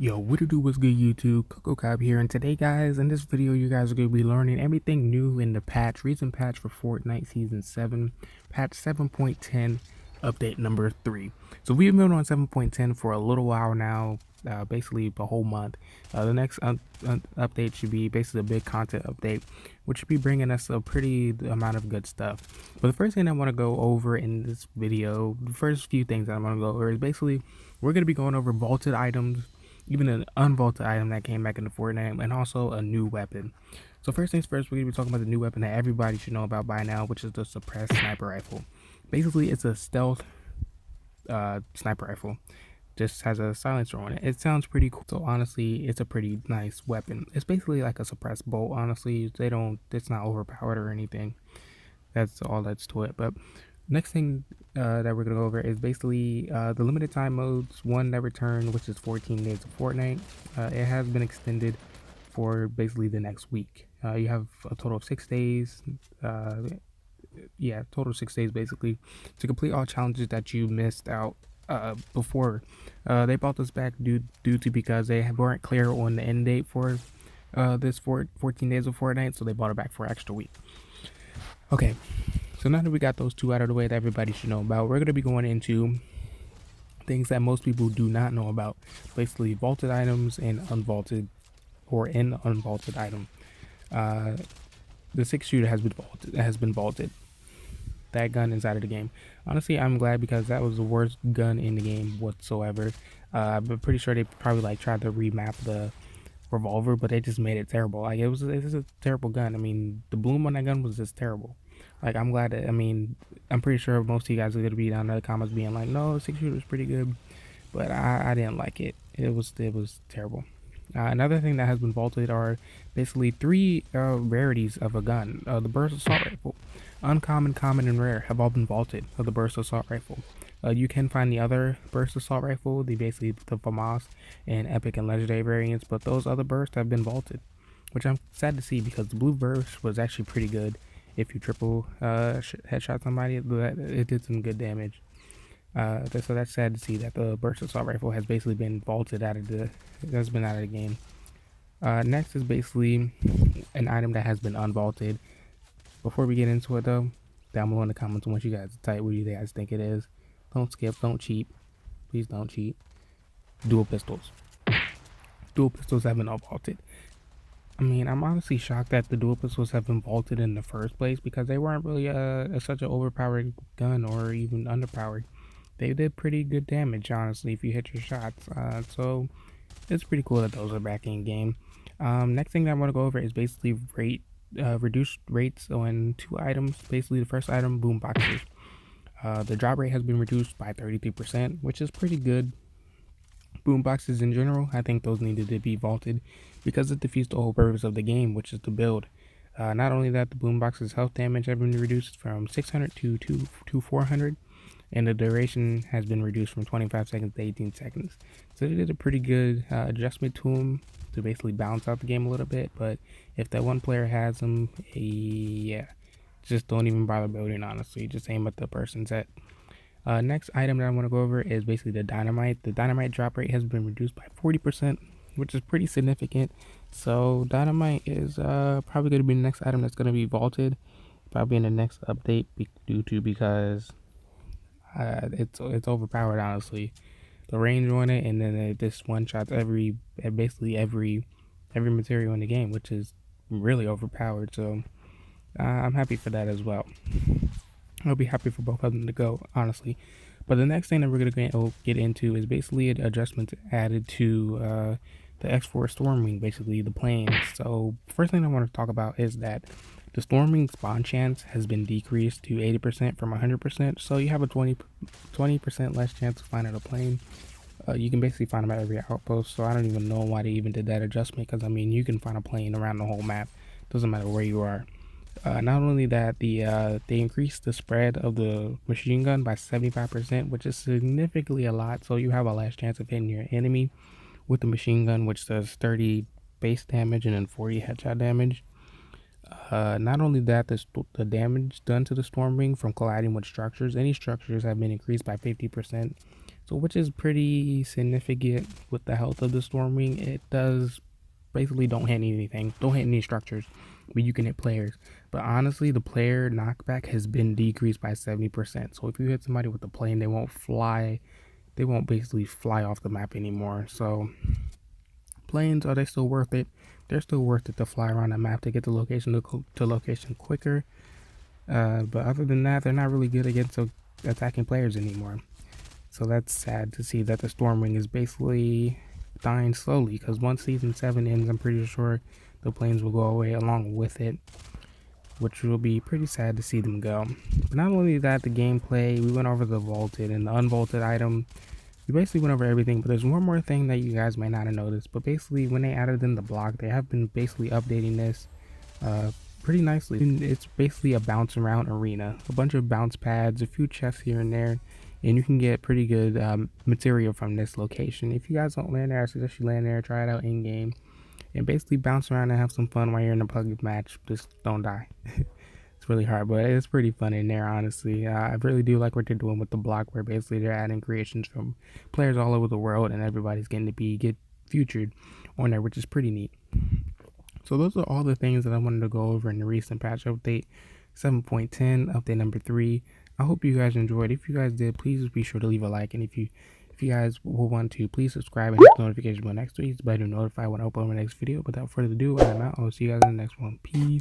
Yo, what to do? What's good, YouTube? Coco Cop here, and today, guys, in this video, you guys are going to be learning everything new in the recent patch for Fortnite Season 7, patch 7.10, update number 3. So we've been on 7.10 for a little while now, basically the whole month. The next update should be basically a big content update, which should be bringing us a pretty amount of good stuff. But the first thing I want to go over in this video, the first few things that I want to go over is basically we're going to be going over vaulted items, even an unvaulted item that came back into Fortnite, and also a new weapon. So first things first, we're going to be talking about the new weapon that everybody should know about by now, which is the Suppressed sniper rifle. Basically, it's a stealth sniper rifle. Just has a silencer on it. It sounds pretty cool. So honestly, it's a pretty nice weapon. It's basically like a suppressed bolt. Honestly, it's not overpowered or anything. That's all that's to it. But next thing that we're going to go over is basically the limited time modes, one that returned, which is 14 days of Fortnite. It has been extended for basically the next week. You have a total of 6 days. Total 6 days basically to complete all challenges that you missed out before. They brought this back due to because they weren't clear on the end date for this 14 days of Fortnite, so they brought it back for an extra week. Okay, so now that we got those two out of the way that everybody should know about, we're going to be going into things that most people do not know about. Basically, vaulted items and unvaulted, or an unvaulted item. The 6-shooter has been vaulted. That gun is out of the game. Honestly, I'm glad because that was the worst gun in the game whatsoever. I'm pretty sure they probably tried to remap the revolver, but they just made it terrible. It's a terrible gun. I mean, the bloom on that gun was just terrible. I'm glad that, I'm pretty sure most of you guys are gonna be down in the comments being like, no, 6-shooter was pretty good, but I didn't like it. It was terrible. Another thing that has been vaulted are basically 3 rarities of a gun. The burst assault rifle, uncommon, common, and rare have all been vaulted of the burst assault rifle. You can find the other burst assault rifle, the FAMAS and epic and legendary variants, but those other bursts have been vaulted, which I'm sad to see because the blue burst was actually pretty good. If you triple headshot somebody, it did some good damage. So that's sad to see that the burst assault rifle has basically been vaulted out of the game. Next is basically an item that has been unvaulted. Before we get into it though, down below in the comments, I want you guys to type what you guys think it is. Don't skip, don't cheat. Please don't cheat. Dual pistols. Dual pistols have been unvaulted. I'm honestly shocked that the dual pistols have been vaulted in the first place because they weren't really such an overpowered gun or even underpowered. They did pretty good damage, honestly, if you hit your shots. So it's pretty cool that those are back in game. Next thing that I want to go over is basically reduced rates on 2 items. Basically, the first item, boom boxes. The drop rate has been reduced by 33%, which is pretty good. Boom boxes in general, I think those needed to be vaulted because it defeats the whole purpose of the game, which is to build. Not only that, the boom box's health damage has been reduced from 600 to 400, and the duration has been reduced from 25 seconds to 18 seconds. So they did a pretty good adjustment to them to basically balance out the game a little bit. But if that one player has them, just don't even bother building, honestly. Just aim at the person's head. Next item that I want to go over is basically the dynamite. The dynamite drop rate has been reduced by 40%, which is pretty significant. So dynamite is probably going to be the next item that's going to be vaulted, probably in the next update, because it's overpowered, honestly. The range on it, and then it just one shots basically every material in the game, which is really overpowered. So I'm happy for that as well. I'll be happy for both of them to go, honestly. But the next thing that we're going to get into is basically an adjustment added to the X4 Stormwing, basically the planes. So first thing I want to talk about is that the Stormwing spawn chance has been decreased to 80% from 100%. So you have a 20% less chance of finding a plane. You can basically find them at every outpost. So I don't even know why they even did that adjustment, because you can find a plane around the whole map. Doesn't matter where you are. Not only that, they increased the spread of the machine gun by 75%, which is significantly a lot. So you have a less chance of hitting your enemy with the machine gun, which does 30 base damage and then 40 headshot damage. Not only that, the damage done to the Stormwing from colliding with structures, any structures, have been increased by 50%. So which is pretty significant with the health of the Stormwing. It does basically don't hit anything, don't hit any structures, but you can hit players. But honestly, the player knockback has been decreased by 70%. So if you hit somebody with the plane, they won't fly, they won't basically fly off the map anymore. So planes, are they still worth it? They're still worth it to fly around the map to get the location to location quicker. But other than that, they're not really good against attacking players anymore. So that's sad to see that the Stormwing is basically dying slowly, because once season 7 ends, I'm pretty sure the planes will go away along with it, which will be pretty sad to see them go. But not only that, the gameplay, we went over the vaulted and the unvaulted item. We basically went over everything, but there's one more thing that you guys might not have noticed. But basically, when they added in the block, they have been basically updating this pretty nicely. It's basically a bounce around arena, a bunch of bounce pads, a few chests here and there, and you can get pretty good material from this location. If you guys don't land there, I suggest you land there, try it out in game, and basically bounce around and have some fun while you're in a public match. Just don't die. It's really hard, but it's pretty fun in there, honestly. I really do like what they're doing with the block, where basically they're adding creations from players all over the world, and everybody's getting to get featured on there, which is pretty neat. So those are all the things that I wanted to go over in the recent patch update 7.10, update number 3. I hope you guys enjoyed. If you guys did, please be sure to leave a like, and if you guys will want to, please subscribe and hit the notification bell next week so that you're notified when I upload my next video. Without further ado, I'm out. I'll see you guys in the next one. Peace.